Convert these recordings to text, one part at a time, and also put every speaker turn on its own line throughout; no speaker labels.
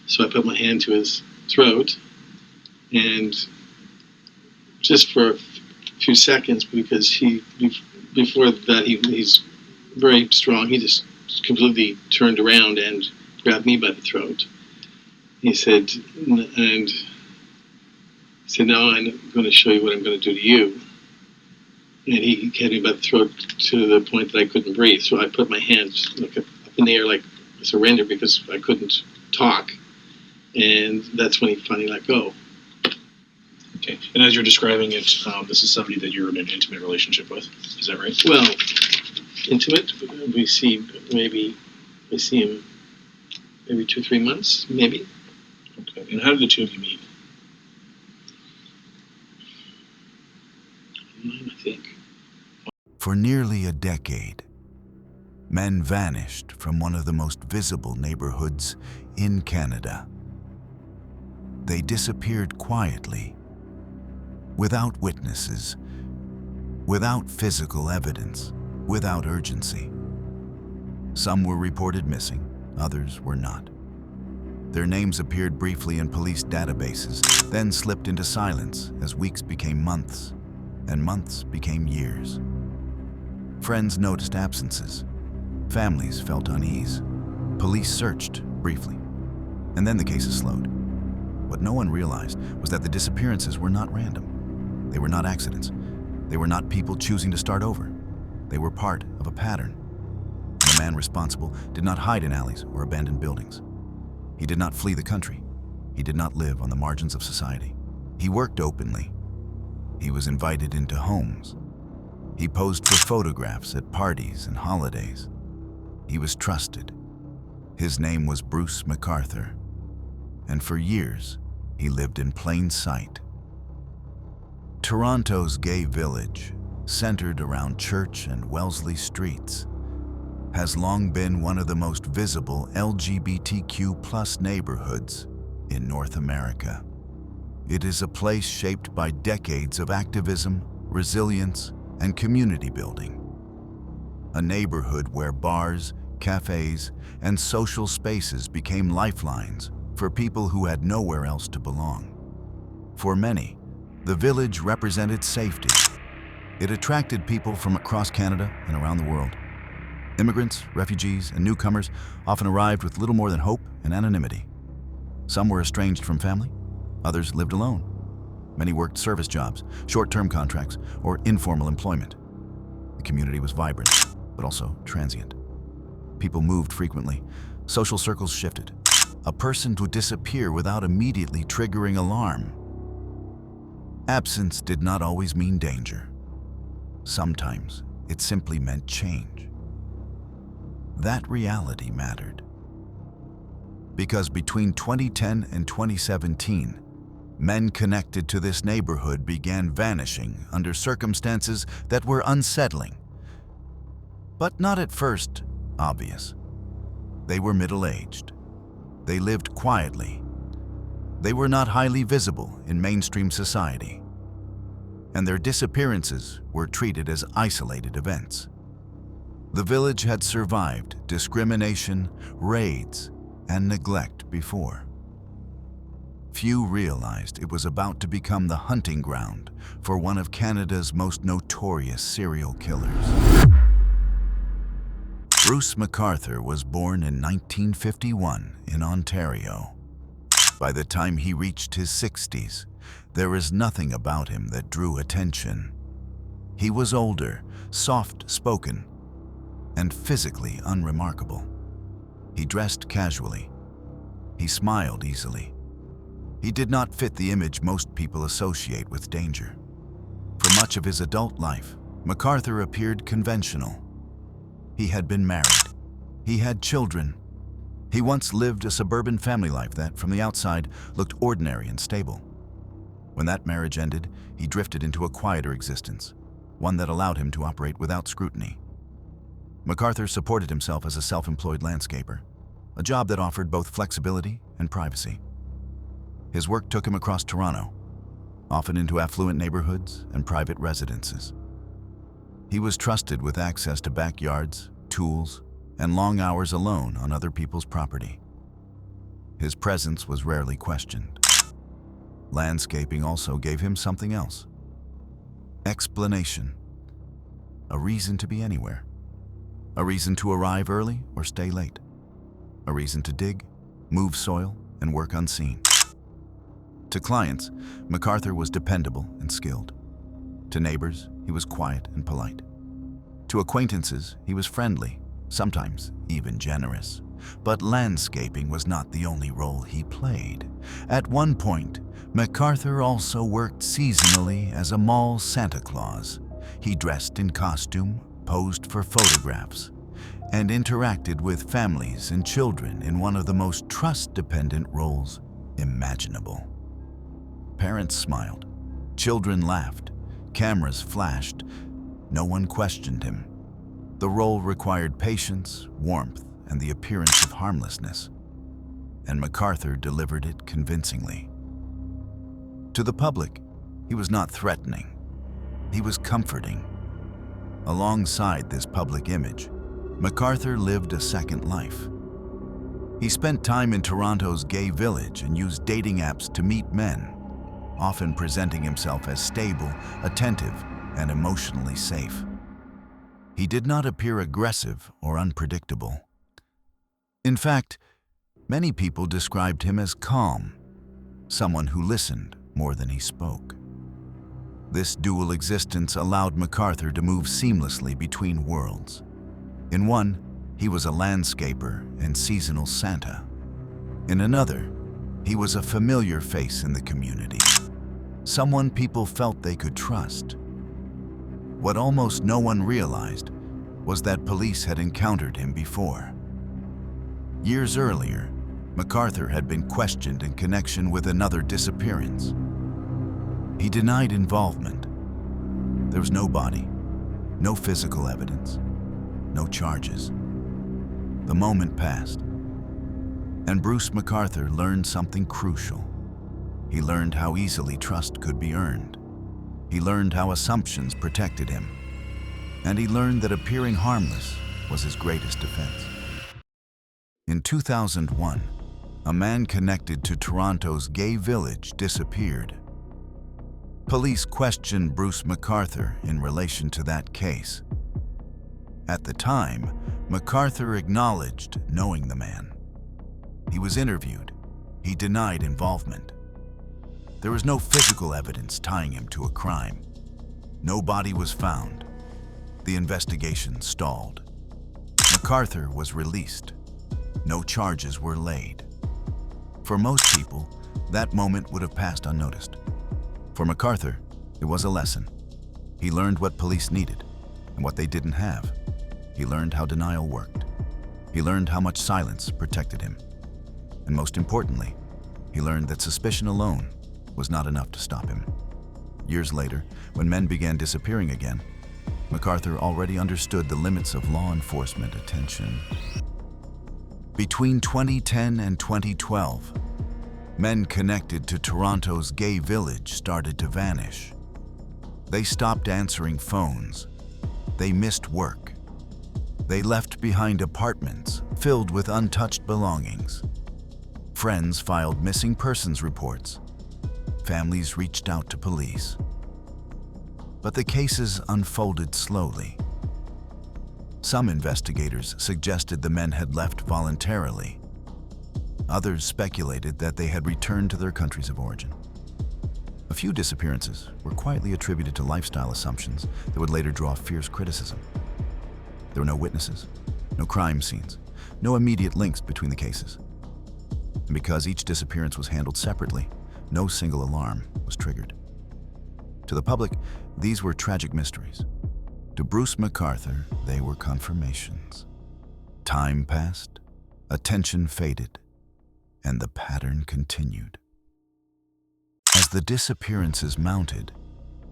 So I put my hand to his throat, and just for a few seconds, because before that he's very strong. He just completely turned around and grabbed me by the throat. He said, "Now I'm going to show you what I'm going to do to you." And he had me by the throat to the point that I couldn't breathe. So I put my hands up in the air like surrender, because I couldn't talk. And that's when he finally let go.
Okay. And as you're describing it, this is somebody that you're in an intimate relationship with. Is that right?
Well, intimate. I see him maybe 2-3 months, maybe.
Okay. And how did the two of you meet?
I think.
For nearly a decade, men vanished from one of the most visible neighborhoods in Canada. They disappeared quietly, without witnesses, without physical evidence, without urgency. Some were reported missing, others were not. Their names appeared briefly in police databases, then slipped into silence as weeks became months, and months became years. Friends noticed absences. Families felt unease. Police searched briefly, and then the cases slowed. What no one realized was that the disappearances were not random. They were not accidents. They were not people choosing to start over. They were part of a pattern. And the man responsible did not hide in alleys or abandoned buildings. He did not flee the country. He did not live on the margins of society. He worked openly. He was invited into homes. He posed for photographs at parties and holidays. He was trusted. His name was Bruce McArthur. And for years, he lived in plain sight. Toronto's gay village, centered around Church and Wellesley streets, has long been one of the most visible LGBTQ+ neighborhoods in North America. It is a place shaped by decades of activism, resilience, and community building. A neighborhood where bars, cafes, and social spaces became lifelines for people who had nowhere else to belong. For many, the village represented safety. It attracted people from across Canada and around the world. Immigrants, refugees, and newcomers often arrived with little more than hope and anonymity. Some were estranged from family, others lived alone. Many worked service jobs, short-term contracts, or informal employment. The community was vibrant, but also transient. People moved frequently. Social circles shifted. A person would disappear without immediately triggering alarm. Absence did not always mean danger. Sometimes it simply meant change. That reality mattered. Because between 2010 and 2017, men connected to this neighborhood began vanishing under circumstances that were unsettling, but not at first obvious. They were middle-aged. They lived quietly. They were not highly visible in mainstream society, and their disappearances were treated as isolated events. The village had survived discrimination, raids, and neglect before. Few realized it was about to become the hunting ground for one of Canada's most notorious serial killers. Bruce McArthur was born in 1951 in Ontario. By the time he reached his 60s, there is nothing about him that drew attention. He was older, soft-spoken, and physically unremarkable. He dressed casually. He smiled easily. He did not fit the image most people associate with danger. For much of his adult life, McArthur appeared conventional. He had been married. He had children. He once lived a suburban family life that, from the outside, looked ordinary and stable. When that marriage ended, he drifted into a quieter existence, one that allowed him to operate without scrutiny. McArthur supported himself as a self-employed landscaper, a job that offered both flexibility and privacy. His work took him across Toronto, often into affluent neighborhoods and private residences. He was trusted with access to backyards, tools, and long hours alone on other people's property. His presence was rarely questioned. Landscaping also gave him something else. Explanation. A reason to be anywhere. A reason to arrive early or stay late. A reason to dig, move soil, and work unseen. To clients, MacArthur was dependable and skilled. To neighbors, he was quiet and polite. To acquaintances, he was friendly, sometimes even generous. But landscaping was not the only role he played. At one point, MacArthur also worked seasonally as a mall Santa Claus. He dressed in costume, posed for photographs, and interacted with families and children in one of the most trust-dependent roles imaginable. Parents smiled, children laughed, cameras flashed. No one questioned him. The role required patience, warmth, and the appearance of harmlessness, and MacArthur delivered it convincingly. To the public, he was not threatening. He was comforting. Alongside this public image, MacArthur lived a second life. He spent time in Toronto's gay village and used dating apps to meet men, often presenting himself as stable, attentive, and emotionally safe. He did not appear aggressive or unpredictable. In fact, many people described him as calm, someone who listened more than he spoke. This dual existence allowed MacArthur to move seamlessly between worlds. In one, he was a landscaper and seasonal Santa. In another, he was a familiar face in the community, someone people felt they could trust. What almost no one realized was that police had encountered him before. Years earlier, MacArthur had been questioned in connection with another disappearance. He denied involvement. There was no body, no physical evidence, no charges. The moment passed, and Bruce MacArthur learned something crucial. He learned how easily trust could be earned. He learned how assumptions protected him. And he learned that appearing harmless was his greatest defense. In 2001, a man connected to Toronto's gay village disappeared. Police questioned Bruce MacArthur in relation to that case. At the time, MacArthur acknowledged knowing the man. He was interviewed. He denied involvement. There was no physical evidence tying him to a crime. No body was found. The investigation stalled. MacArthur was released. No charges were laid. For most people, that moment would have passed unnoticed. For MacArthur, it was a lesson. He learned what police needed and what they didn't have. He learned how denial worked. He learned how much silence protected him. And most importantly, he learned that suspicion alone was not enough to stop him. Years later, when men began disappearing again, MacArthur already understood the limits of law enforcement attention. Between 2010 and 2012, men connected to Toronto's gay village started to vanish. They stopped answering phones. They missed work. They left behind apartments filled with untouched belongings. Friends filed missing persons reports. Families reached out to police. But the cases unfolded slowly. Some investigators suggested the men had left voluntarily. Others speculated that they had returned to their countries of origin. A few disappearances were quietly attributed to lifestyle assumptions that would later draw fierce criticism. There were no witnesses, no crime scenes, no immediate links between the cases. And because each disappearance was handled separately, no single alarm was triggered. To the public, these were tragic mysteries. To Bruce MacArthur, they were confirmations. Time passed, attention faded, and the pattern continued. As the disappearances mounted,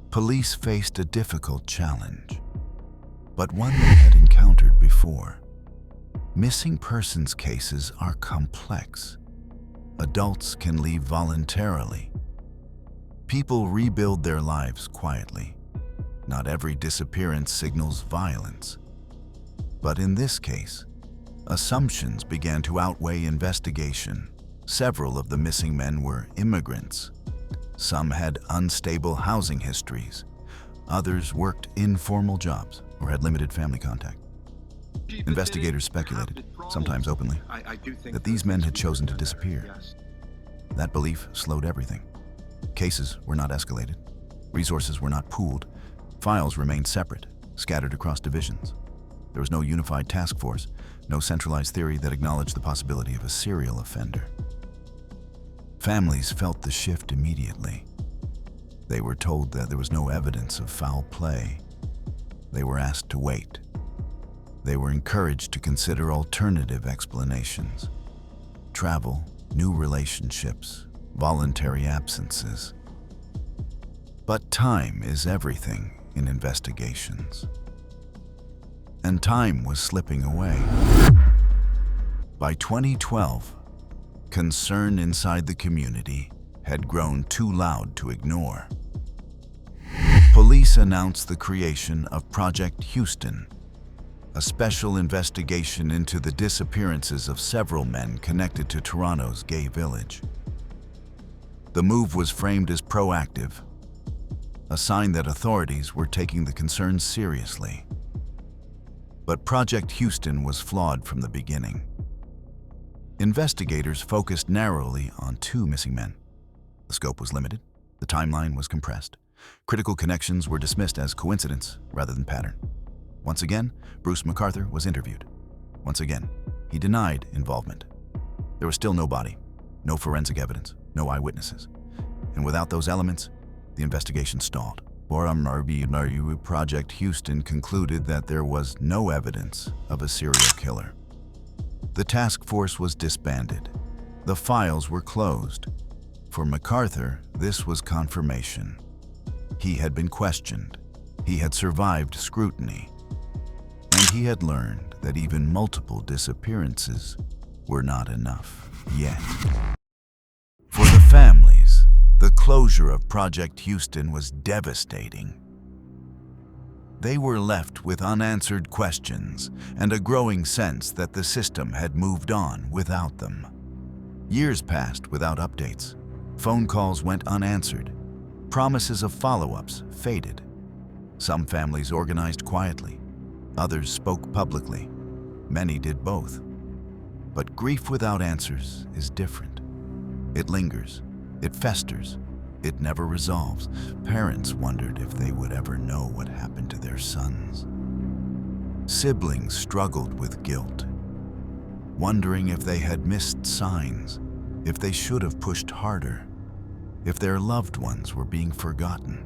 police faced a difficult challenge, but one they had encountered before. Missing persons cases are complex. Adults can leave voluntarily. People rebuild their lives quietly. Not every disappearance signals violence. But in this case, assumptions began to outweigh investigation. several of the missing men were immigrants. Some had unstable housing histories. Others worked informal jobs or had limited family contact. Investigators speculated, sometimes openly, that these men had chosen to disappear. That belief slowed everything. Cases were not escalated. Resources were not pooled. Files remained separate, scattered across divisions. There was no unified task force, no centralized theory that acknowledged the possibility of a serial offender. Families felt the shift immediately. They were told that there was no evidence of foul play. They were asked to wait. They were encouraged to consider alternative explanations: travel, new relationships, voluntary absences. But time is everything in investigations. And time was slipping away. By 2012, concern inside the community had grown too loud to ignore. Police announced the creation of Project Houston, a special investigation into the disappearances of several men connected to Toronto's gay village. The move was framed as proactive, a sign that authorities were taking the concerns seriously. But Project Houston was flawed from the beginning. Investigators focused narrowly on 2 missing men. The scope was limited, the timeline was compressed. Critical connections were dismissed as coincidence rather than pattern. Once again, Bruce MacArthur was interviewed. Once again, he denied involvement. There was still no body, no forensic evidence, no eyewitnesses. And without those elements, the investigation stalled. Project Houston concluded that there was no evidence of a serial killer. The task force was disbanded. The files were closed. For MacArthur, this was confirmation. He had been questioned. He had survived scrutiny. And he had learned that even multiple disappearances were not enough yet. For the families, the closure of Project Houston was devastating. They were left with unanswered questions and a growing sense that the system had moved on without them. Years passed without updates. Phone calls went unanswered. Promises of follow-ups faded. Some families organized quietly. Others spoke publicly. Many did both. But grief without answers is different. It lingers. It festers. It never resolves. Parents wondered if they would ever know what happened to their sons. Siblings struggled with guilt, wondering if they had missed signs, if they should have pushed harder, if their loved ones were being forgotten.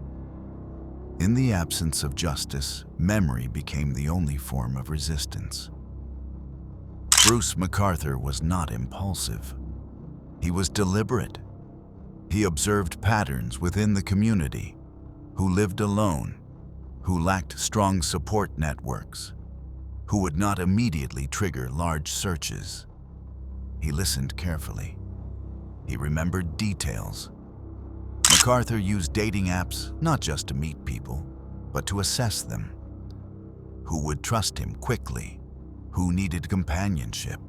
In the absence of justice, memory became the only form of resistance. Bruce MacArthur was not impulsive. He was deliberate. He observed patterns within the community, who lived alone, who lacked strong support networks, who would not immediately trigger large searches. He listened carefully. He remembered details. MacArthur used dating apps not just to meet people, but to assess them. Who would trust him quickly? Who needed companionship?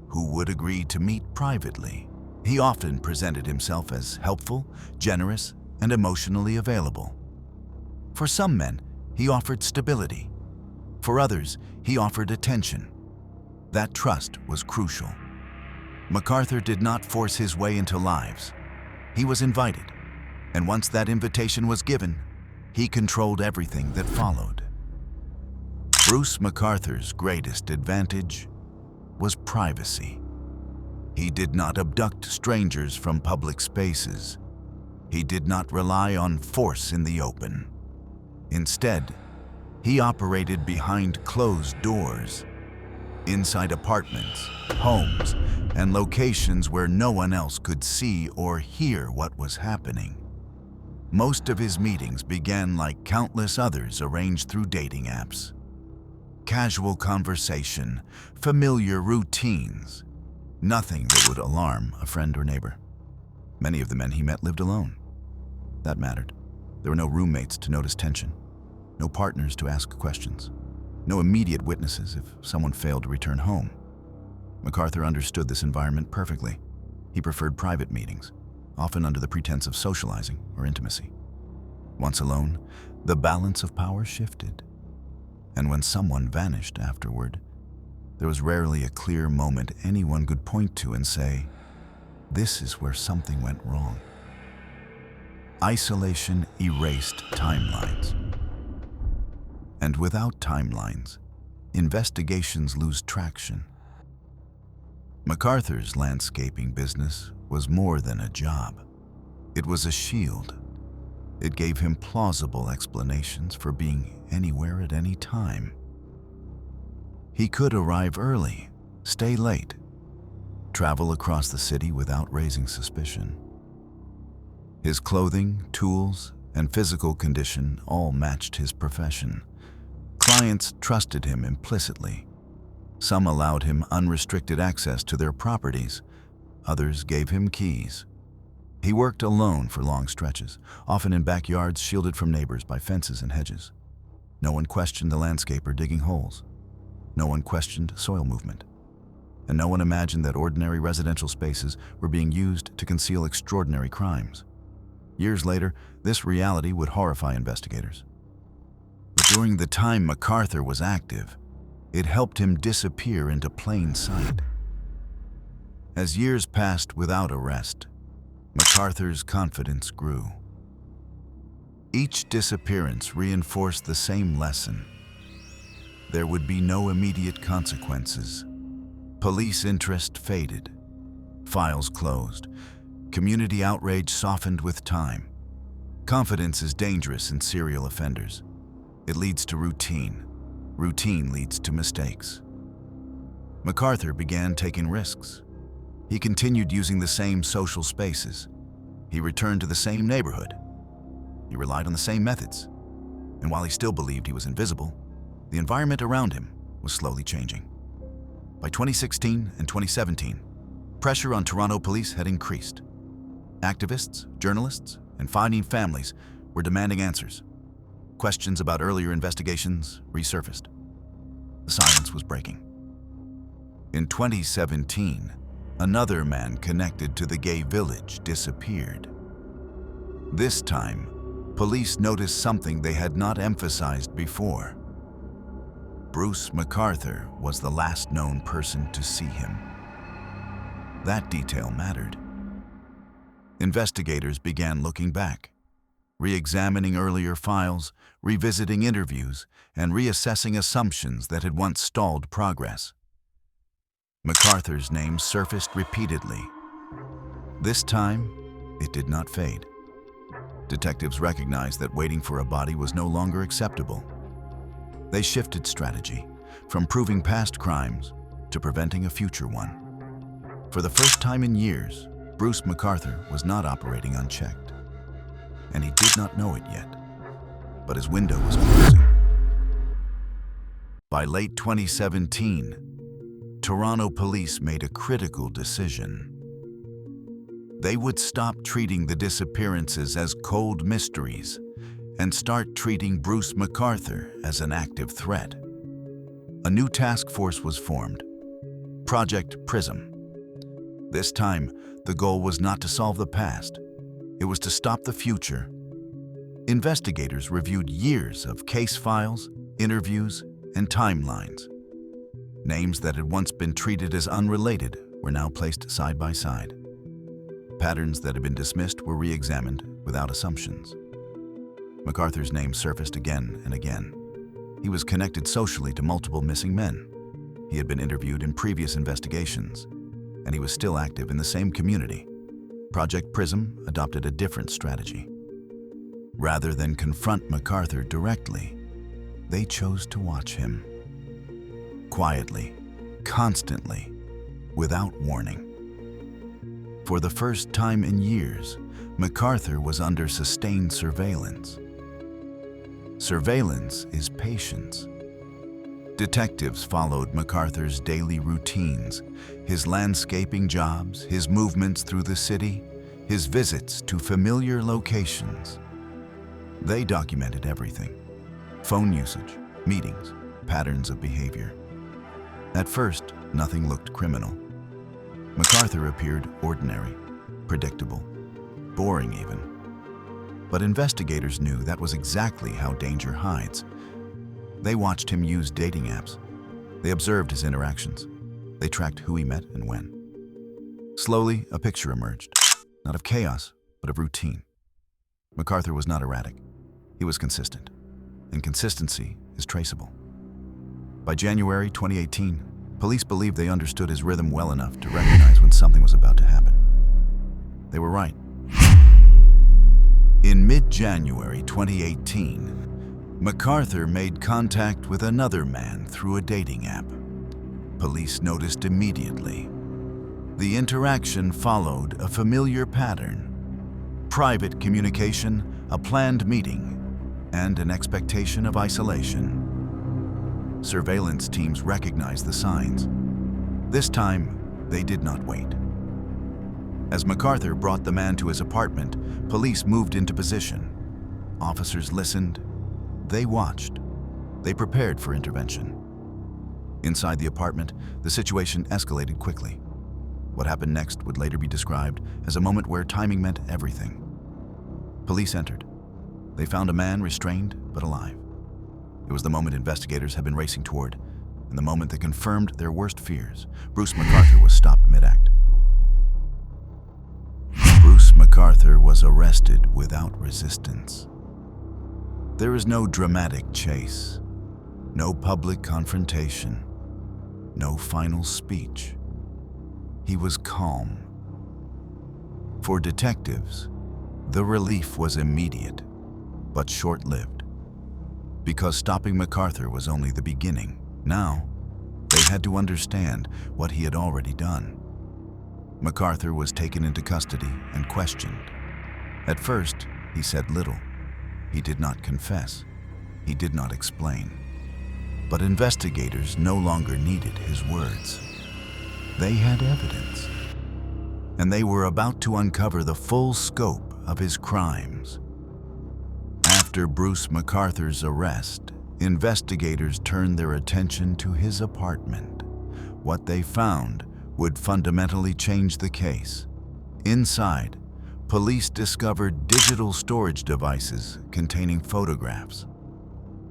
Who would agree to meet privately? He often presented himself as helpful, generous, and emotionally available. For some men, he offered stability. For others, he offered attention. That trust was crucial. MacArthur did not force his way into lives. He was invited, and once that invitation was given, he controlled everything that followed. Bruce MacArthur's greatest advantage was privacy. He did not abduct strangers from public spaces. He did not rely on force in the open. Instead, he operated behind closed doors, inside apartments, homes, and locations where no one else could see or hear what was happening. Most of his meetings began like countless others arranged through dating apps. Casual conversation, familiar routines, nothing that would alarm a friend or neighbor. Many of the men he met lived alone. That mattered. There were no roommates to notice tension, no partners to ask questions, no immediate witnesses if someone failed to return home. MacArthur understood this environment perfectly. He preferred private meetings, often under the pretense of socializing or intimacy. Once alone, the balance of power shifted. And when someone vanished afterward, there was rarely a clear moment anyone could point to and say, "This is where something went wrong." Isolation erased timelines. And without timelines, investigations lose traction. MacArthur's landscaping business was more than a job. It was a shield. It gave him plausible explanations for being anywhere at any time. He could arrive early, stay late, travel across the city without raising suspicion. His clothing, tools, and physical condition all matched his profession. Clients trusted him implicitly. Some allowed him unrestricted access to their properties. Others gave him keys. He worked alone for long stretches, often in backyards shielded from neighbors by fences and hedges. No one questioned the landscaper digging holes. No one questioned soil movement. And no one imagined that ordinary residential spaces were being used to conceal extraordinary crimes. Years later, this reality would horrify investigators. But during the time MacArthur was active, it helped him disappear into plain sight. As years passed without arrest, MacArthur's confidence grew. Each disappearance reinforced the same lesson. There would be no immediate consequences. Police interest faded. Files closed. Community outrage softened with time. Confidence is dangerous in serial offenders. It leads to routine. Routine leads to mistakes. MacArthur began taking risks. He continued using the same social spaces. He returned to the same neighborhood. He relied on the same methods. And while he still believed he was invisible, the environment around him was slowly changing. By 2016 and 2017, pressure on Toronto police had increased. Activists, journalists, and finding families were demanding answers. Questions about earlier investigations resurfaced. The silence was breaking. In 2017, another man connected to the gay village disappeared. This time, police noticed something they had not emphasized before. Bruce MacArthur was the last known person to see him. That detail mattered. Investigators began looking back, re-examining earlier files, revisiting interviews, and reassessing assumptions that had once stalled progress. MacArthur's name surfaced repeatedly. This time, it did not fade. Detectives recognized that waiting for a body was no longer acceptable. They shifted strategy, from proving past crimes to preventing a future one. For the first time in years, Bruce MacArthur was not operating unchecked. And he did not know it yet, but his window was closing. By late 2017, Toronto police made a critical decision. They would stop treating the disappearances as cold mysteries and start treating Bruce MacArthur as an active threat. A new task force was formed, Project PRISM. This time, the goal was not to solve the past. It was to stop the future. Investigators reviewed years of case files, interviews, and timelines. Names that had once been treated as unrelated were now placed side by side. Patterns that had been dismissed were re-examined without assumptions. MacArthur's name surfaced again and again. He was connected socially to multiple missing men. He had been interviewed in previous investigations, and he was still active in the same community. Project PRISM adopted a different strategy. Rather than confront MacArthur directly, they chose to watch him. Quietly, constantly, without warning. For the first time in years, MacArthur was under sustained surveillance. Surveillance is patience. Detectives followed MacArthur's daily routines, his landscaping jobs, his movements through the city, his visits to familiar locations. They documented everything: phone usage, meetings, patterns of behavior. At first, nothing looked criminal. MacArthur appeared ordinary, predictable, boring even. But investigators knew that was exactly how danger hides. They watched him use dating apps. They observed his interactions. They tracked who he met and when. Slowly, a picture emerged, not of chaos, but of routine. MacArthur was not erratic. He was consistent, and consistency is traceable. By January 2018, police believed they understood his rhythm well enough to recognize when something was about to happen. They were right. In mid-January 2018, MacArthur made contact with another man through a dating app. Police noticed immediately. The interaction followed a familiar pattern: private communication, a planned meeting, and an expectation of isolation. Surveillance teams recognized the signs. This time, they did not wait. As MacArthur brought the man to his apartment, police moved into position. Officers listened. They watched. They prepared for intervention. Inside the apartment, the situation escalated quickly. What happened next would later be described as a moment where timing meant everything. Police entered. They found a man restrained but alive. It was the moment investigators had been racing toward, and the moment that confirmed their worst fears. Bruce MacArthur was stopped mid-act. Bruce MacArthur was arrested without resistance. There is no dramatic chase, no public confrontation, no final speech. He was calm. For detectives, the relief was immediate, but short-lived. Because stopping MacArthur was only the beginning. Now, they had to understand what he had already done. MacArthur was taken into custody and questioned. At first, he said little. He did not confess. He did not explain. But investigators no longer needed his words. They had evidence. And they were about to uncover the full scope of his crimes. After Bruce MacArthur's arrest, investigators turned their attention to his apartment. What they found would fundamentally change the case. Inside, police discovered digital storage devices containing photographs,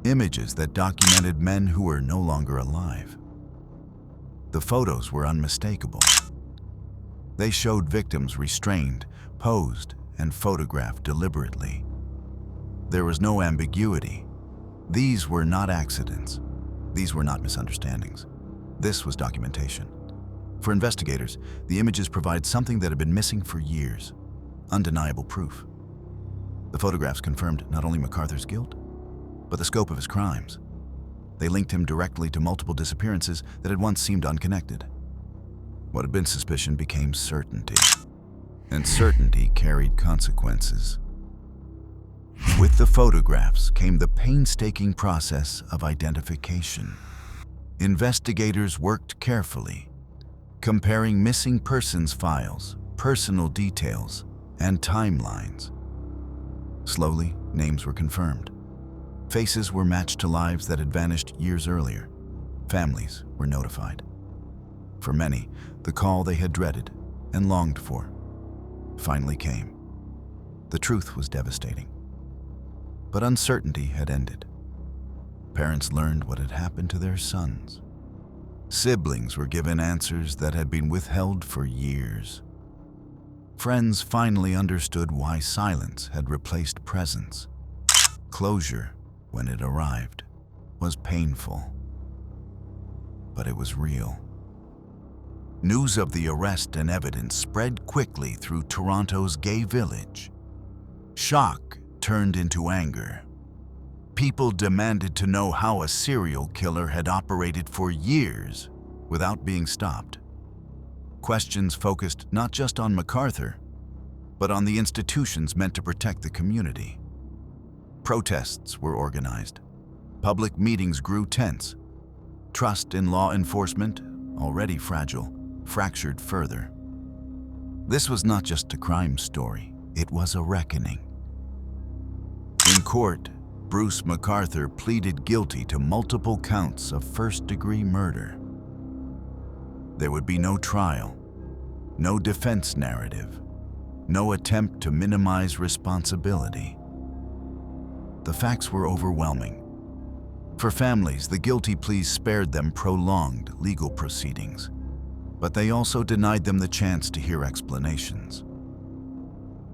images that documented men who were no longer alive. The photos were unmistakable. They showed victims restrained, posed, and photographed deliberately. There was no ambiguity. These were not accidents. These were not misunderstandings. This was documentation. For investigators, the images provide something that had been missing for years: undeniable proof. The photographs confirmed not only MacArthur's guilt, but the scope of his crimes. They linked him directly to multiple disappearances that had once seemed unconnected. What had been suspicion became certainty, and certainty carried consequences. With the photographs came the painstaking process of identification. Investigators worked carefully, comparing missing persons files, personal details, and timelines. Slowly, names were confirmed. Faces were matched to lives that had vanished years earlier. Families were notified. For many, the call they had dreaded and longed for finally came. The truth was devastating. But uncertainty had ended. Parents learned what had happened to their sons. Siblings were given answers that had been withheld for years. Friends finally understood why silence had replaced presence. Closure, when it arrived, was painful. But it was real. News of the arrest and evidence spread quickly through Toronto's gay village. Shock turned into anger. People demanded to know how a serial killer had operated for years without being stopped. Questions focused not just on MacArthur, but on the institutions meant to protect the community. Protests were organized. Public meetings grew tense. Trust in law enforcement, already fragile, fractured further. This was not just a crime story, it was a reckoning. In court, Bruce MacArthur pleaded guilty to multiple counts of first-degree murder. There would be no trial, No defense narrative. No attempt to minimize responsibility. The facts were overwhelming. For families, the guilty pleas spared them prolonged legal proceedings, but they also denied them the chance to hear explanations.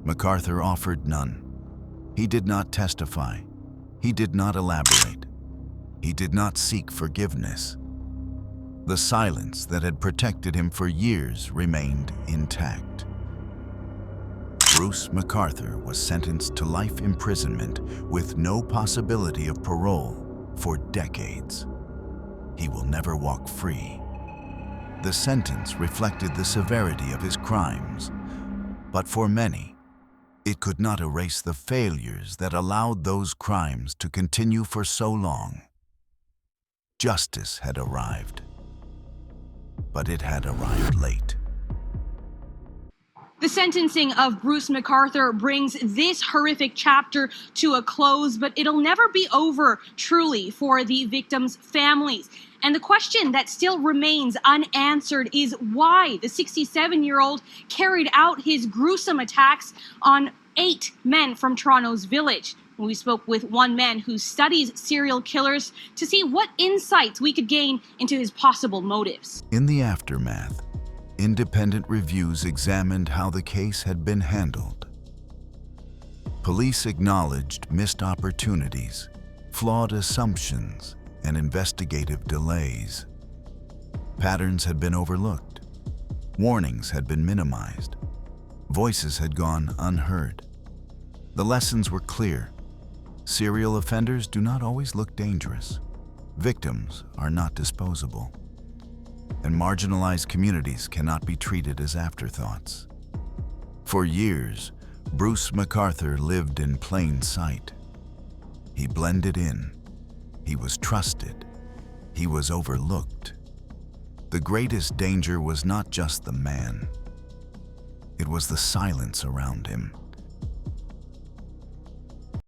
MacArthur offered none. He did not testify. He did not elaborate. He did not seek forgiveness. The silence that had protected him for years remained intact. Bruce MacArthur was sentenced to life imprisonment with no possibility of parole for decades. He will never walk free. The sentence reflected the severity of his crimes, but for many, it could not erase the failures that allowed those crimes to continue for so long. Justice had arrived, but it had arrived late.
The sentencing of Bruce MacArthur brings this horrific chapter to a close, but it'll never be over, truly, for the victims' families. And the question that still remains unanswered is why the 67-year-old carried out his gruesome attacks on 8 men from Toronto's Village. We spoke with one man who studies serial killers to see what insights we could gain into his possible motives.
In the aftermath, independent reviews examined how the case had been handled. Police acknowledged missed opportunities, flawed assumptions, and investigative delays. Patterns had been overlooked. Warnings had been minimized. Voices had gone unheard. The lessons were clear. Serial offenders do not always look dangerous. Victims are not disposable. And marginalized communities cannot be treated as afterthoughts. For years, Bruce MacArthur lived in plain sight. He blended in. He was trusted. He was overlooked. The greatest danger was not just the man. It was the silence around him.